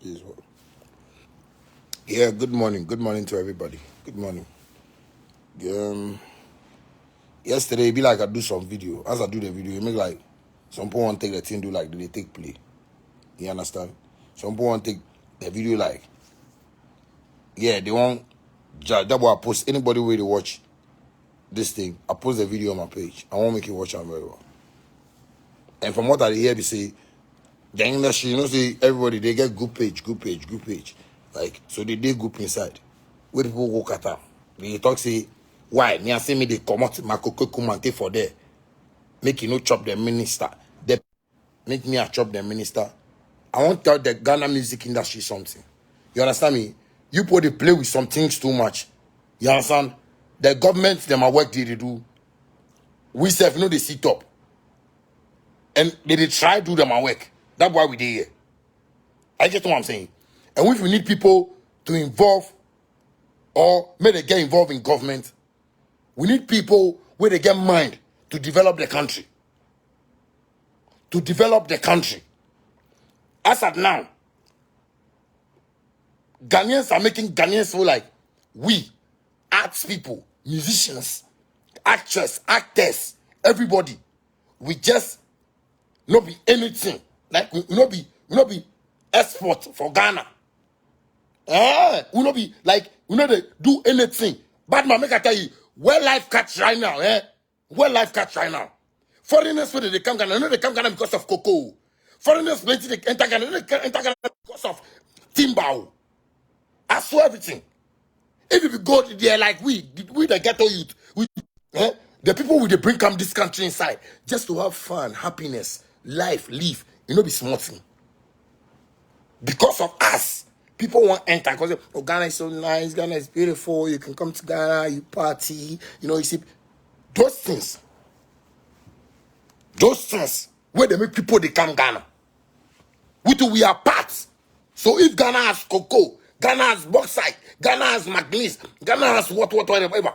Is what? Yeah, good morning. Good morning to everybody. Good morning. Um, Yesterday, it be like I do some video. As I do the video, it make like some people want to take the thing, do like they take play. You understand? Some people want to take the video like, yeah, they want, that what I post. Anybody where they watch this thing, I post the video on my page. I won't make you watch it very well. And from what I hear, they say, the industry, say everybody, they get group page. Like, so they group inside. Where people go kata. They talk say, why? Me say me they come out my cocoa kumante for there. Make you no chop the minister. They make me a chop the minister. I want to tell the Ghana music industry something. You understand me? You put they play with some things too much. You understand? The government, them are work they do. We self know they sit up. And they try to do them work. That's why we did here. I get what I'm saying. And if we need people to involve or may they get involved in government, we need people where they get mind to develop the country. To develop the country. As at now, Ghanaians are making Ghanaians feel like we, arts people, musicians, actors, everybody, we just not be anything. Like we not be export for Ghana. We not be like we not do anything. But man, make I tell you, where life catch right now, Where life catch right now. Foreigners where they come Ghana, no they come Ghana because of cocoa. Foreigners plenty they enter Ghana, no they enter Ghana because of timber. I saw everything. If you go there like we the ghetto youth, the people will they bring come this country inside just to have fun, happiness, life, live. You know, be smart thing. Because of us, people want to enter because oh, Ghana is so nice, Ghana is beautiful. You can come to Ghana, you party. You see those things where they make people they come Ghana. We are parts. So if Ghana has cocoa, Ghana has bauxite, Ghana has manganese, Ghana has whatever.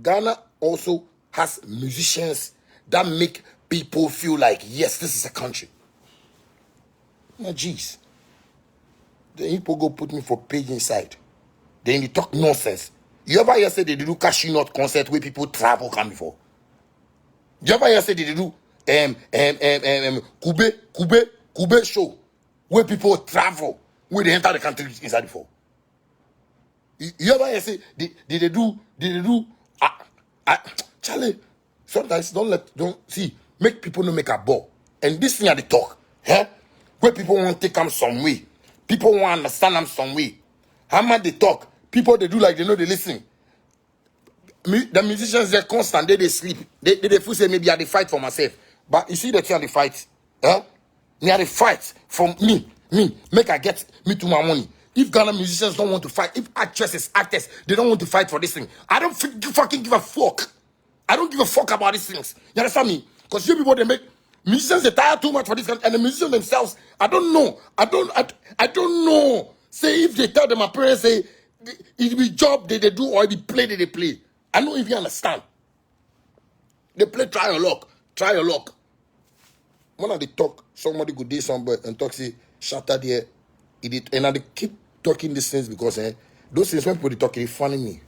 Ghana also has musicians that make people feel like, yes, this is a country. Now, jeez. Then people go put me for page inside. Then they talk nonsense. You ever hear say they do cashew nut concert where people travel come before? You ever hear say they do Kube show where people travel where they enter the country inside before? You ever hear say they do Charlie, sometimes don't see, make people no make a ball. And this thing at the talk, where people want to take them some way. People want to understand them some way. How much they talk, people they do like they know they listen. The musicians they're constant, they sleep. They feel say maybe I they fight for myself. But you see the thing they fight, Me are the fight for me, make I get me to my money. If Ghana musicians don't want to fight, if actors, they don't want to fight for this thing, I don't fucking give a fuck. I don't give a fuck about these things. You understand me? Because you people, they make musicians, they tire too much for this, and the musicians themselves, I don't know. I don't know. Say if they tell them, my parents say, it be job they do or it be play they play. I don't even understand. They play try your luck. When they talk, somebody go do somewhere and talk, say, shatter there. And I keep talking these things because those things when people they talk, they funny me.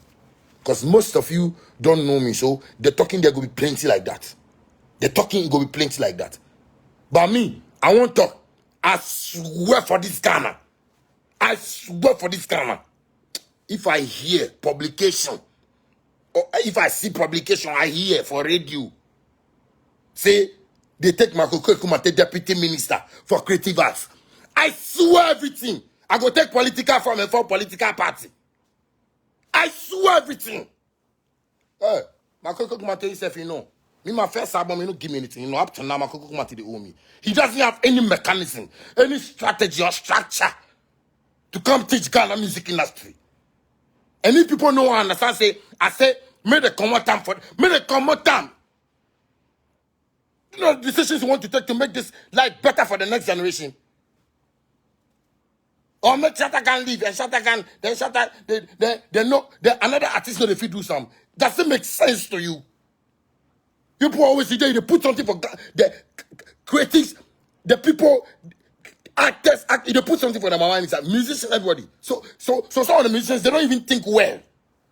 Because most of you don't know me, so the talking there go be plenty like that. The talking go be plenty like that. But me, I won't talk. I swear for this Ghana. If I hear publication, or if I see publication, I hear for radio, say, they take my Kumate deputy minister for creative arts. I swear everything. I go take political from and for political party. I swear everything. Makoko Kumate himself, me my first album, he don't give me anything. Up to now, Makoko Kumate they owe me. He doesn't have any mechanism, any strategy or structure to come teach Ghana music industry. And if people know and understand, I say, may they come out time. You know the decisions you want to take to make this life better for the next generation. Or make Shatagan leave and Shatagan, then Shatta, they know another artist know if you do some. Does it make sense to you? You people always say they put something for the critics, the people, Actors, they put something for their mama inside. Musicians, everybody. So some of the musicians, they don't even think well.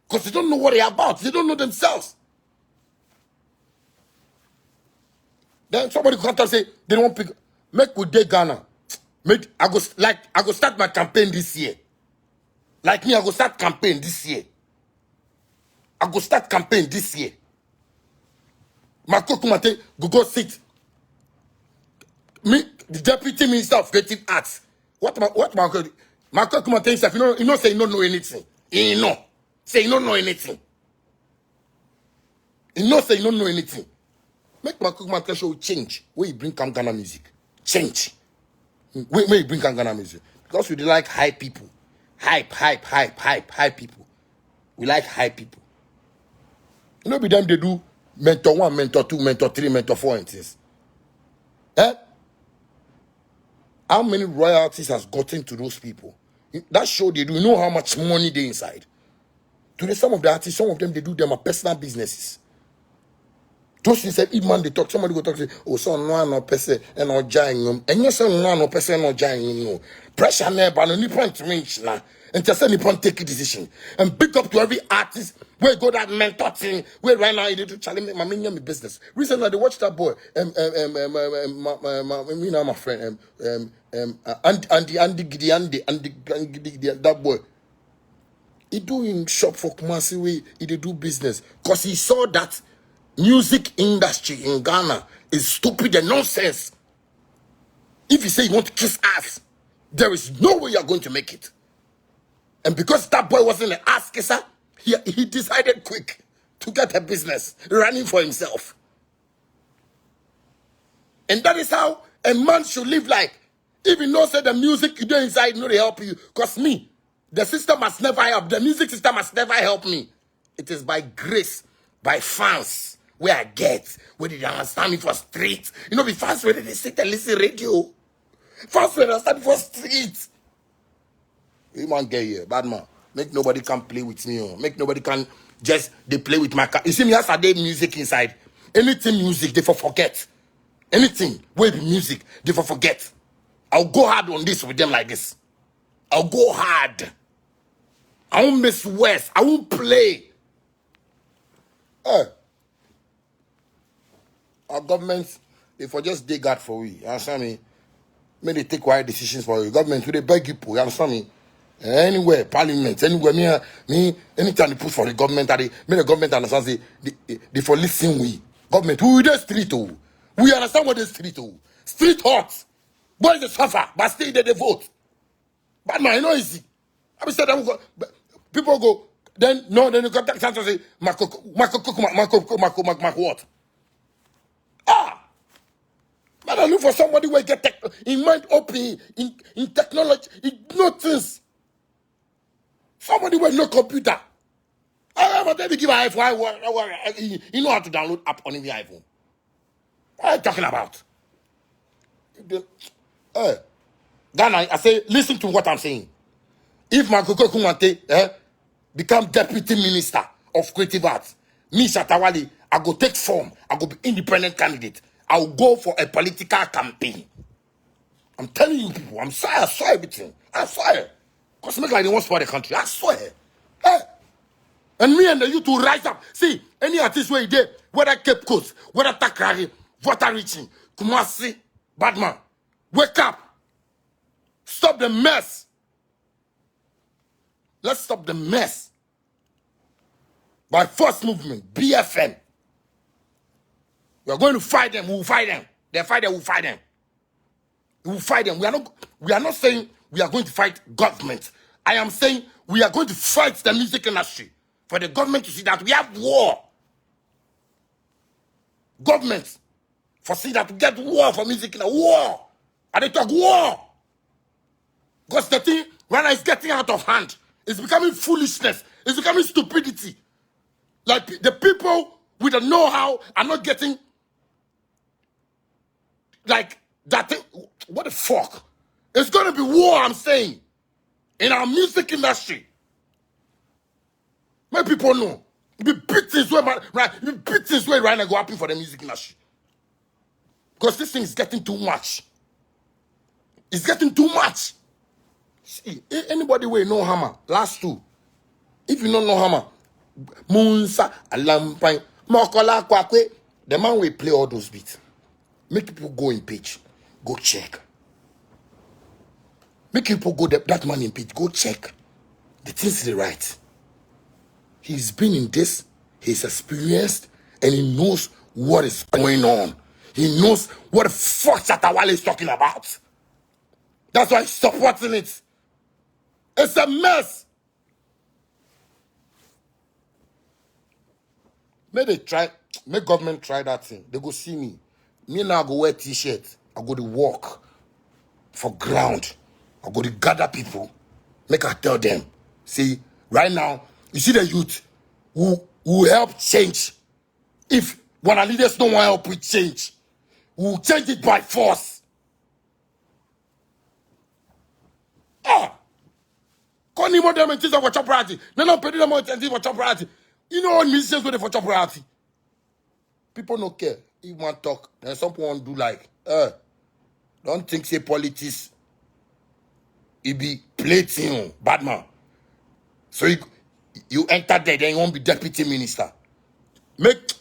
Because they don't know what they're about. They don't know themselves. Then somebody come and say, they don't pick. Make with day Ghana. I go start my campaign this year. Like me, I go start campaign this year. I go start campaign this year. Marco Kumate go sit. Me, the deputy minister of creative arts. What Marco Kumate himself, you know, say he don't know anything. He know. Say he don't know anything. He know say he don't know anything. Make Marco Kumate show change. Where you bring Ghana music. Change. Where you bring Ghana music. Because we like high people. Hype people. We like high people. You know, be them they do mentor 1, mentor 2, mentor 3, mentor 4 and things. Eh? How many royalties has gotten to those people? That show they do. You know how much money they inside. Today, some of the artists, some of them, they do them are personal businesses. Those things said, if man they talk, somebody go talk say, oh, so no person and no giant. And yes, no person no giant. Pressure never no point to reach now. And just any point take a decision. And big up to every artist where go that mentor thing. Where right now you do challenge my me business. Recently they watched that boy. Me now my friend. Andy Gidi, that boy. He doing shop for Kumasi way. He do business because he saw that music industry in Ghana is stupid and nonsense. If you say you want to kiss ass, there is no way you're going to make it. And because that boy wasn't an ass kisser, he decided quick to get a business running for himself. And that is how a man should live like. If you know say the music you do inside, no, they help you. Because me, the system must never help. The music system must never help me. It is by grace, by fans, where I get, where they understand me for street. You know, the fans where they sit and listen radio. Fans where they understand me for street. You man get here, bad man. Make nobody can play with me. Oh. Make nobody can just, they play with my car. You see me as I did music inside. Anything music, they for forget. Anything, where be music, they for forget. I'll go hard on this with them like this. I'll go hard. I won't miss West. I won't play. Our government, they for just dig out for we. You understand me? May they take wise decisions for you. Government, they beg you, you understand me? Anywhere, parliament, anywhere, me, anytime they put for the government, may the government understand they for listen we. Government, who the street oh. We understand what the street oh. Street hot. Boys they suffer, but still they vote. But man, you know easy. I be said people go, then you got that chance to say, Marco what? Man, I look for somebody who get in mind open in technology, in nothings. Somebody with no computer. I tell you give an iPhone. You know how to download app on the iPhone. What are you talking about? Ghana, I say, listen to what I'm saying. If Makoko Kumate become deputy minister of creative arts, me Shatawali, I go take form. I go be independent candidate. I'll go for a political campaign. I'm telling you people, I saw everything. I swear. Because make like they want to spoil the country. I swear. And me and the youth will rise up. See, any artist where you did, whether Cape Coast, whether Takrari, Water Reaching, Kumasi, Badman, wake up. Stop the mess. Let's stop the mess. By first movement, BFM. We are going to fight them. We will fight them. They fight them. We will fight them. We will fight them. We are not saying we are going to fight government. I am saying we are going to fight the music industry for the government to see that we have war. Government for see that we get war for music industry. War. And they talk war. Because the thing right now is getting out of hand. It's becoming foolishness. It's becoming stupidity. Like the people with the know-how are not getting like that thing. What the fuck? It's going to be war, I'm saying, in our music industry. Make people know. Be beatings where right now go happen for the music industry. Because this thing is getting too much. It's getting too much. See, anybody will know hammer. Last two. If you don't know hammer, Munsa, Alampine, Mokola Kwakwe, the man will play all those beats. Make people go in page. Go check. Make people go that man in page. Go check. The things they right. He's been in this. He's experienced. And he knows what is going on. He knows what the fuck Shatawale is talking about. That's why he's supporting it. It's a mess. May government try that thing. They go see me. Me now go wear t-shirt. I go to walk for ground. I go to gather people. Make I tell them. See, right now, you see the youth who help change. If one of leaders don't want help with change, we'll change it by force. Can't even them and things for chop party. They don't pay them and things for chop party. You know what musicians do for chop party? People don't care. If one talk, then some people want do like, don't think say politics. It be plating, bad man. So you enter there, then you won't be deputy minister. Make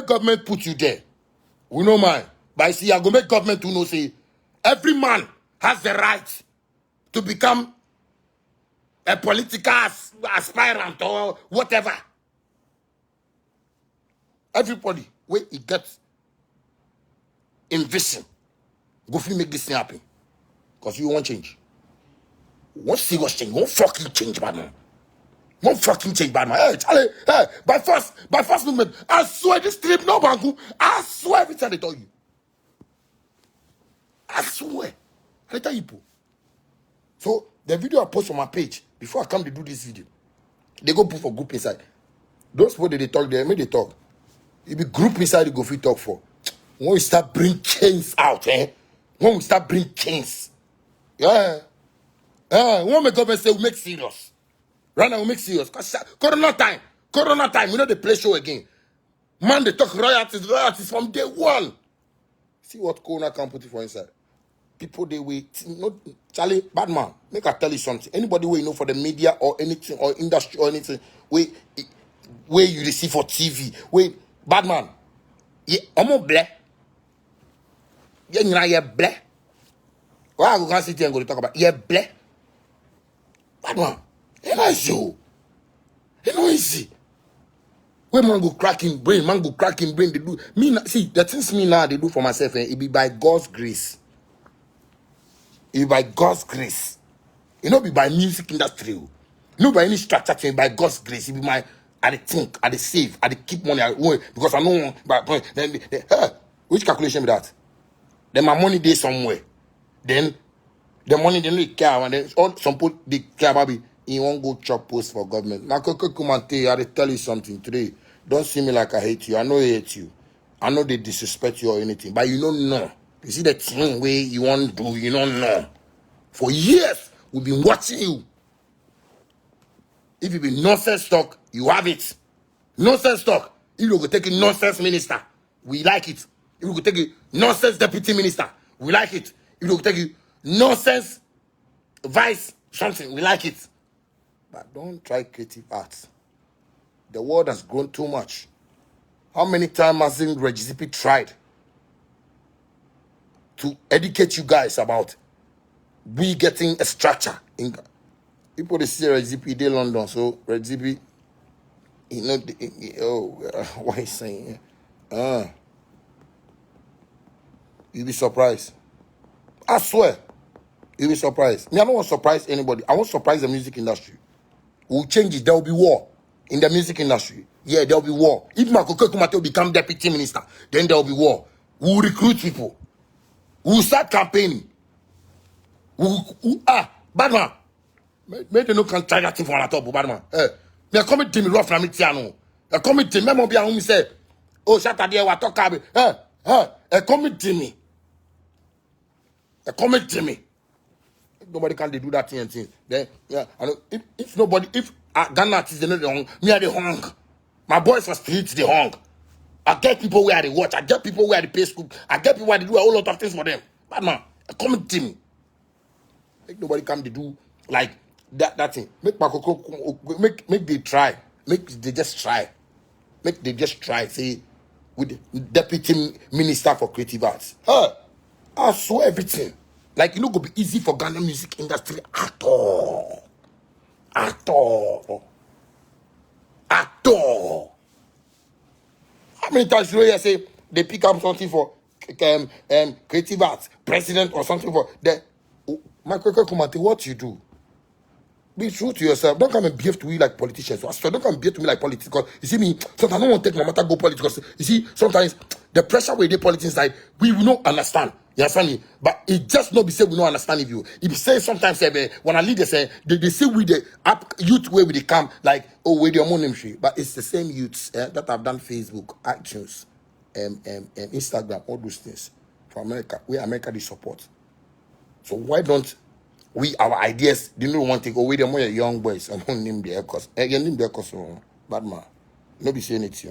government put you there. We know mind. But I see, I go make government to know say every man has the right to become a political aspirant or whatever. Everybody, where he gets in vision, go for make this thing happen. Because you won't change. Won't serious change. Won't fucking change, bad man. Won't fucking change, bad man. Hey, Charlie, hey, by first movement, I swear this trip, no banku. I swear every time they tell you. I swear. I tell you, people. So, the video I post on my page, before I come to do this video, they go put for group inside. Those people that they talk there, make they talk. It be group inside they go free talk for. When we start bring chains out, when we start bring chains. Yeah. When the government say we make serious. Right now we make serious. Because Corona time, we know they play show again. Man, they talk royalties from day one. See what Corona can put it for inside. People they wait. No, Charlie, bad man, make I tell you something. Anybody where you know for the media or anything or industry or anything, where you receive for TV, where bad man, yeah, I'm black. Yeah, black. Why I go sit here and go to talk about yeah, black. Bad man, it's not easy. It's not easy. When man go cracking brain, they do. Me, see, the things me now they do for myself, it be by God's grace. It be by God's grace. It not be by music industry. Not by any structure change, by God's grace. It be my, I think, I save, I keep money, because I know, but then, which calculation be that? Then my money there somewhere. Then, the money they don't care, and then all some people they care about me. You won't go chop post for government. Now, come and tell you something today. Don't see me like I hate you. I know I hate you. I know they disrespect you or anything, but you don't know. You see the thing where you want to do, you don't know. For years, we've been watching you. If you be nonsense talk, you have it. Nonsense talk. If you go take a nonsense minister, we like it. If you go take a nonsense deputy minister, we like it. If you go take a nonsense vice something, we like it. But don't try creative arts. The world has grown too much. How many times has Regizipi tried to educate you guys about we getting a structure? People they see Regizipi, they London, so Regizipi, you know, what he's saying. You'll be surprised. I swear. You'll be surprised. Me, I don't want to surprise anybody. I want to surprise the music industry. We'll change it. There will be war in the music industry. Yeah, there will be war. If Makoko Kumate will become deputy minister, then there will be war. We'll recruit people. We'll start campaigning. Bad man. Maybe they no can try that thing for an top, bad man. Me come to me rough na me tiano. Come to me, me be home say, oh, Saturday we talk about. Come to me. Come to me. Nobody can do that thing and thing. Then yeah, I know if nobody, if Ghana artists they know the hung, me are the hung. My boys for streets they hung. I get people where they watch. I get people where they pay school. I get people where they do a whole lot of things for them. Bad man, Come to me. Make nobody come to do like that thing. Make they try. Make they just try. Make they just try. Say with deputy minister for creative arts. I swear everything. Like it no go be easy for Ghana music industry at all. At all. At all. How many times you say they pick up something for creative arts, president or something for the Michael Kumate, what you do? Be true to yourself. Don't come and behave to me like politicians. I swear, don't come and behave to me like politics. Because you see me, sometimes I don't want to take my matter go politics. Because you see, sometimes the pressure with the politics like we will not understand. You understand me? But it just not be say we don't understand if you say sometimes when I lead they say they say with the youth way with the come like with your money. But it's the same youths that have done Facebook, iTunes, Instagram, all those things for America. Where America they support. So why don't we our ideas? Do you know one thing? Oh, we the more young boys. I'm on name the cause. Name the cause. Bad man. No be saying it,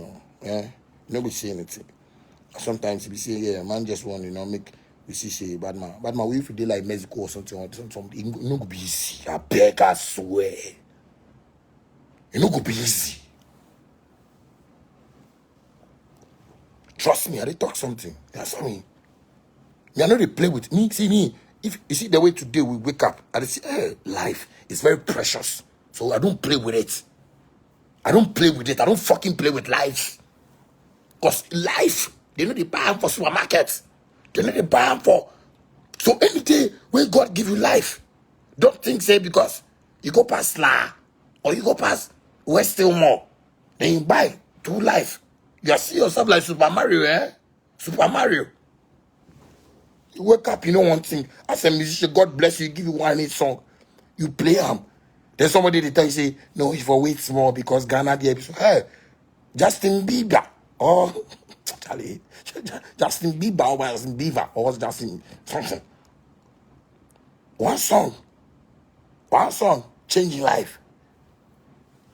no be saying it. Sometimes we say, yeah, man just want make we see say bad man. Bad man, we if they like Mexico or something, it no go be easy. I beg, I swear. It no go be easy. Trust me, I they talk something. That's me. Me, I know they play with me. See me. If you see the way today we wake up, I say, life is very precious. So I don't play with it. I don't play with it. I don't fucking play with life. Because life, they know they buy them for supermarkets. They know they buy them for. So any day when God give you life, don't think say because you go past La or you go past West Stillmore, then you buy two life. You see yourself like Super Mario, Super Mario. You wake up, you know one thing. As a musician, God bless you, give you one hit song. You play them. Then somebody they tell you say, no, if I wait small because Ghana the episode. Hey, Justin Bieber. Oh, Charlie. Justin Bieber or Justin Bieber or Justin something. One song, changing life.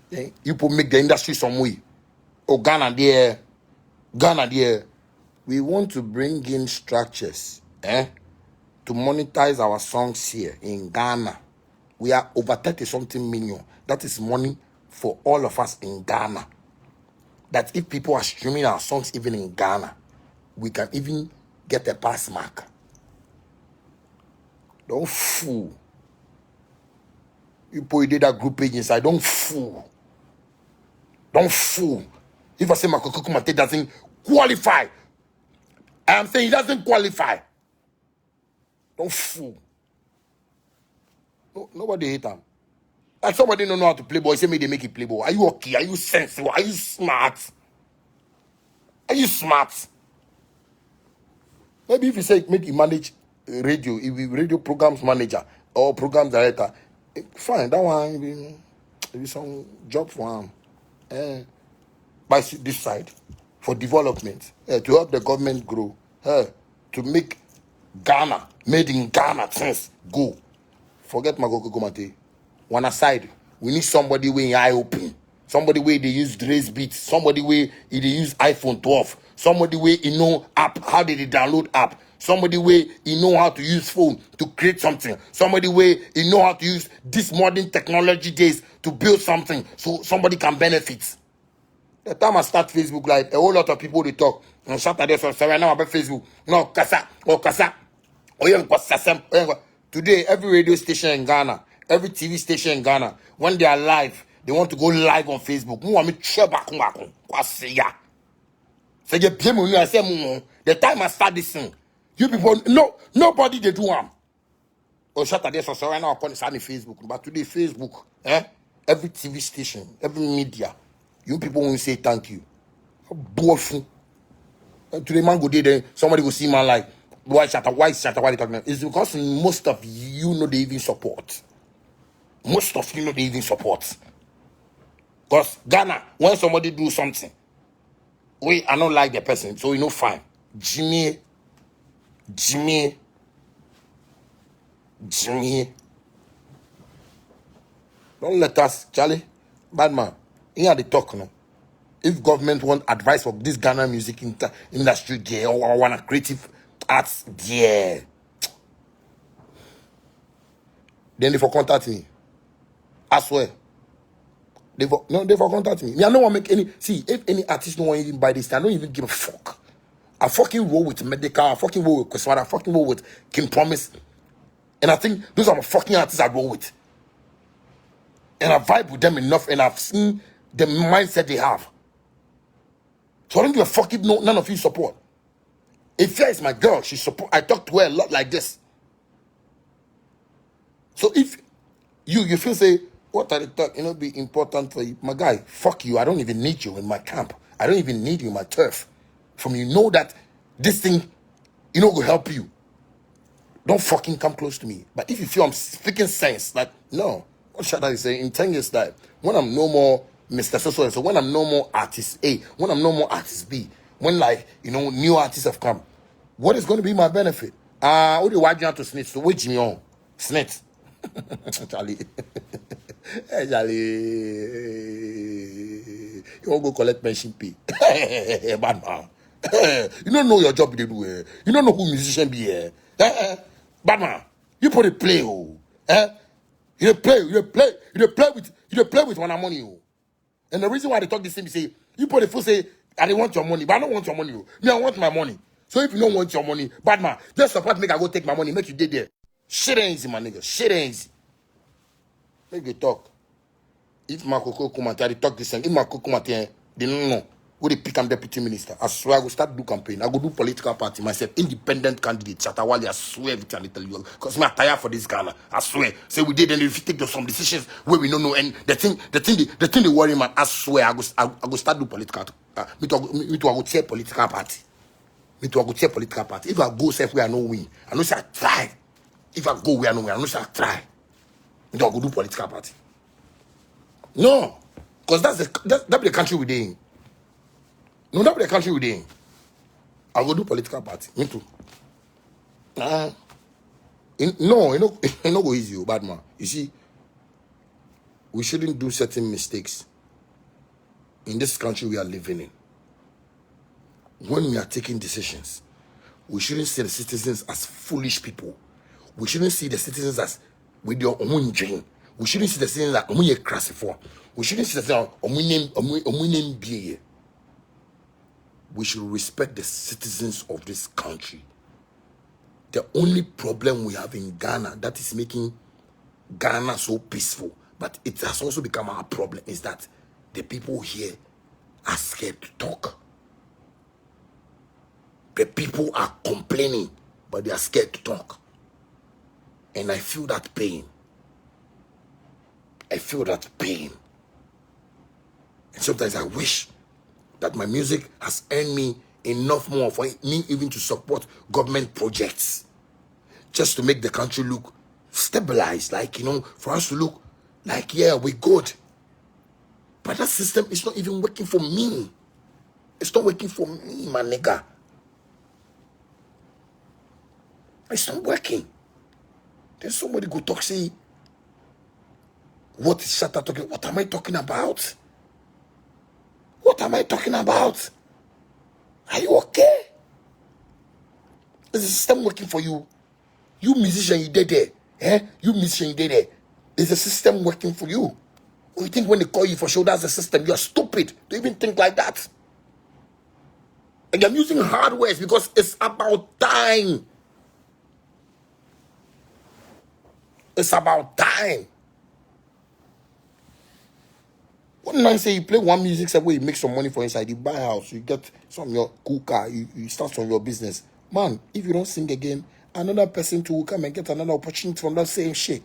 Yeah. You put make the industry some way. Oh, Ghana there. We want to bring in structures. To monetize our songs here in Ghana. We are over 30-something million. That is money for all of us in Ghana. That if people are streaming our songs even in Ghana, we can even get a pass mark. Don't fool. You put that group page inside. Don't fool. Don't fool. If I say Makoko Kumate doesn't qualify, I am saying he doesn't qualify. Don't fool. No, nobody hate him. Like somebody don't know how to play ball. Say me they make it play ball. Are you okay? Are you sensible? Are you smart? Are you smart? Maybe if you say make you manage radio, if you radio programs manager or programs director, fine. That one maybe some job for him. By this side for development, to help the government grow, to make Ghana, made in Ghana things go. Forget Makoko Kumate. One aside, we need somebody way in eye open. Somebody way they use Dre's Beats. Somebody way they use iPhone 12. Somebody way you know app, how did they download app. Somebody way you know how to use phone to create something. Somebody way you know how to use this modern technology days to build something so somebody can benefit. The time I start Facebook Live, a whole lot of people they talk. On Saturday, so right now about Facebook. No, Kasa. Today, every radio station in Ghana, every TV station in Ghana, when they are live, they want to go live on Facebook. The time I start this thing, you people, nobody they do them. On Saturday, so right now I can't start Facebook. But today, Facebook, every TV station, every media, you people won't say thank you. Boyfriend. Today, man go there, somebody go see man like, why shatter, what are you talking about? It's because most of you know they even support. Most of you know they even support. Because Ghana, when somebody do something, I don't like the person, so you know fine. Jimmy. Don't let us, Charlie, bad man. Here they talk now. If government want advice for this Ghana music industry, there or want creative arts, there. Then they for contact me. I swear. They for contact me. Me, I don't want to make any. See, if any artist don't want even buy this, I don't even give a fuck. I fucking roll with Medical. I fucking roll with Kweswara. I fucking roll with King Promise. And I think those are my fucking artists I roll with. And I vibe with them enough, and I've seen the mindset they have. So I don't give a fuck if none of you support. Ifya is my girl. She support. I talk to her a lot like this. So if you feel say, what are the talk? Be important for you, my guy. Fuck you. I don't even need you in my camp. I don't even need you in my turf. From you know that this thing, will help you. Don't fucking come close to me. But if you feel I'm speaking sense, like no, what should I say? In 10 years time, when I'm no more Mr. So when I'm no more artist A, when I'm no more artist B, when new artists have come, what is going to be my benefit? What do you want to snitch? So wait me on snitch. Charlie. Hey, Charlie. You won't go collect pension pay. Bad man. You don't know your job they do. You don't know who musician be here. Bad man. You put a play, oh. You play with one money, oh. And the reason why they talk this thing, say, you put a fool say, I don't want your money, but I don't want your money, oh. Me, I want my money. So if you don't want your money, bad man, just support me, I go take my money, make you dead there. Shit ain't easy, my nigga. Shit ain't easy. Make you talk. If my cocoa come and talk this thing, if my cocoa come and they don't know. Who they pick am deputy minister? I swear I go start do campaign. I go do political party myself, independent candidate. Chatawali, I swear everything I tell you. Because I'm tired for this Ghana. I swear. Say we did, and if you take some decisions where we don't know, and the thing they worry man. I swear I go start do political. Me too I go chair political party. Me too I go chair political party. If I go safe where I know win, I know say I try. If I go where I know win, I know say I try. Me too I go do political party. No, because that be the country we're in. No, that be the country we're in. I go do political party. Me too. No, it no go easy, bad man. You see, we shouldn't do certain mistakes in this country we are living in. When we are taking decisions, we shouldn't see the citizens as foolish people. We shouldn't see the citizens as with your own dream. We shouldn't see the citizens as omun crazy for. We shouldn't see the citizens as omun be. We should respect the citizens of this country. The only problem we have in Ghana that is making Ghana so peaceful, but it has also become our problem, is that the people here are scared to talk. The people are complaining, but they are scared to talk. And I feel that pain. I feel that pain. And sometimes I wish that my music has earned me enough more for me even to support government projects. Just to make the country look stabilized. Like, for us to look like, yeah, we're good. But that system is not even working for me. It's not working for me, my nigga. It's not working. Then somebody go talk, say, what is Shatta talking? What am I talking about? What am I talking about? Are you okay? Is the system working for you? You musician, you did there. You musician, you did there. Is the system working for you? Or you think when they call you for show, that's the system? You're stupid to even think like that. And I'm using hard words because it's about time. It's about time. One man say you play one music set where you make some money for inside, you buy a house, you get some your cool car, you start from your business. Man, if you don't sing again, another person too will come and get another opportunity from that same shit.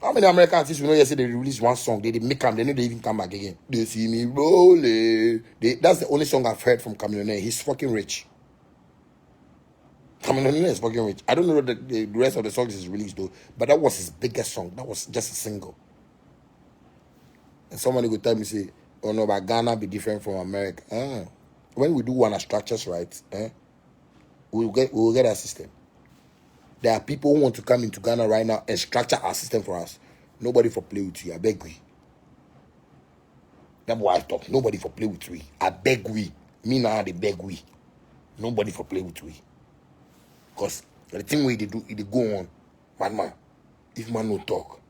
How many American artists we know yesterday they release one song, they make them, they know they even come back again. They see me rolling. That's the only song I've heard from Chamillionaire. He's fucking rich. Chamillionaire is fucking rich. I don't know the rest of the songs is released though, but that was his biggest song. That was just a single. And somebody would tell me, say, oh no, but Ghana be different from America. When we do one of structures right, we will get a system. There are people who want to come into Ghana right now and structure our system for us. Nobody for play with you. I beg we. That's why I talk. Nobody for play with we. I beg we. Me now they beg we. Nobody for play with we. Because the thing we they do, they go on. Bad man, if man no talk,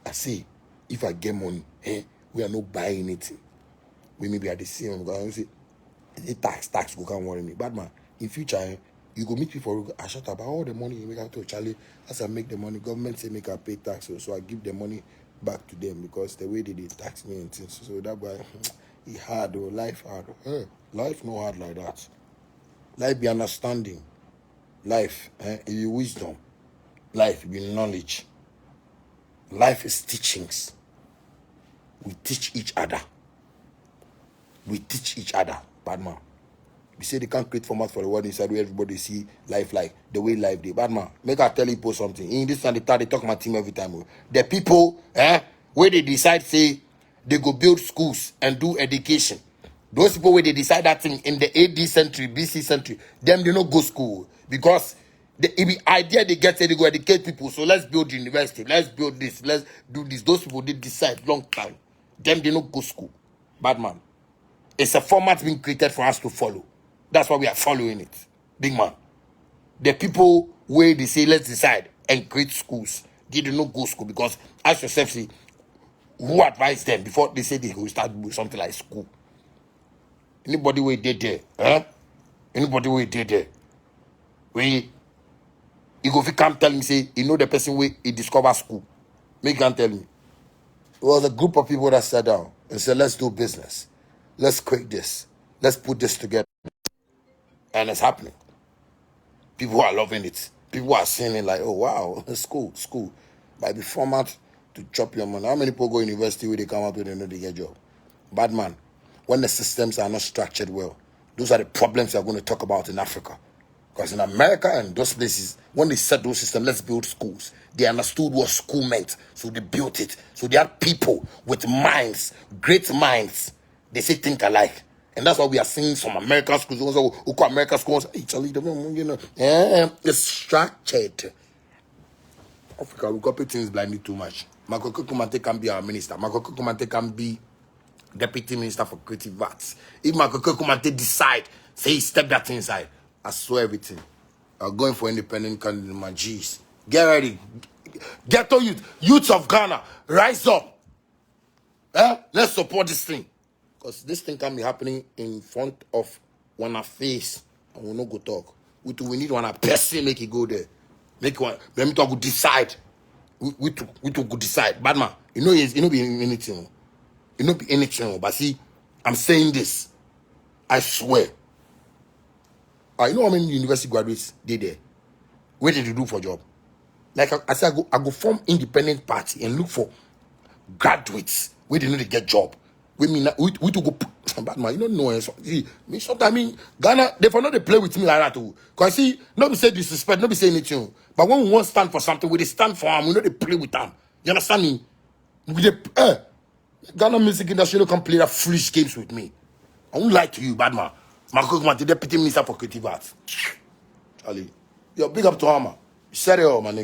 I say, if I get money, we are not buying anything. We maybe at the same time, say, the tax go can't worry me. Bad man, in future, you go meet people, I shut up all the money you make out to Charlie. As I make the money, government say make I pay tax, so I give the money back to them because the way they tax me and things. So that why it hard, or life hard. Life no hard like that. Life be understanding. Life, it be wisdom. Life be knowledge. Life is teachings. We teach each other. We teach each other, bad man. We say they can't create format for the world inside where everybody see life like the way life they. Bad man, make I tell you something. In this and they talk my team every time. The people, where they decide say they go build schools and do education. Those people where they decide that thing in the AD century, BC century, them they not go school because the idea they get say they go educate people. So let's build university, let's build this, let's do this. Those people they decide long time. Them they not go school. Bad man. It's a format being created for us to follow. That's why we are following it. Big man. The people where they say let's decide and create schools, they do not go school because ask yourself, see, who advised them before they say they will start with something like school? Anybody where they there? Anybody where they there? Where you go if you come tell me, say, you know the person where he discover school. Make can tell me. It was a group of people that sat down and said, let's do business. Let's create this. Let's put this together. And it's happening. People are loving it. People are saying it like, oh, wow, school. By the format to chop your money. How many people go to university where they come out with they know they get job? Bad man, when the systems are not structured well, those are the problems we're going to talk about in Africa. Because in America and those places, when they set those systems, let's build schools, they understood what school meant. So they built it. So they had people with minds, great minds. They say think alike. And that's why we are seeing some American schools. Who call American schools? Hey, Charlie, you know, it's structured. Africa, we copy things blindly too much. Makoko Kumante can be our minister. Makoko Kumante can be deputy minister for creative arts. If Makoko Kumante decide, say he step that inside, I swear everything. I'm going for independent candidate, my G's. Get ready. Ghetto youths of Ghana, rise up. Let's support this thing. Because this thing can be happening in front of one face. And we'll not go talk. We need one person make it go there. Make one. Let me talk. Go decide. We to go decide. Bad man. You know be anything. You know be anything. But see, I'm saying this. I swear. You know how many university graduates they there? What did you do for job? Like I said, I go form independent party and look for graduates where they know they get job. We to go bad man, you don't know. See, me sometimes Ghana, they for not they play with me like that too. Cause see, nobody say disrespect, nobody say anything. But when we want stand for something, we they stand for them, we know they play with them. You understand me? Ghana music industry don't come play that foolish games with me. I won't lie to you, bad man. Makoko, the deputy minister for creative arts. Charlie, you're big up to Hama. You said it all, man.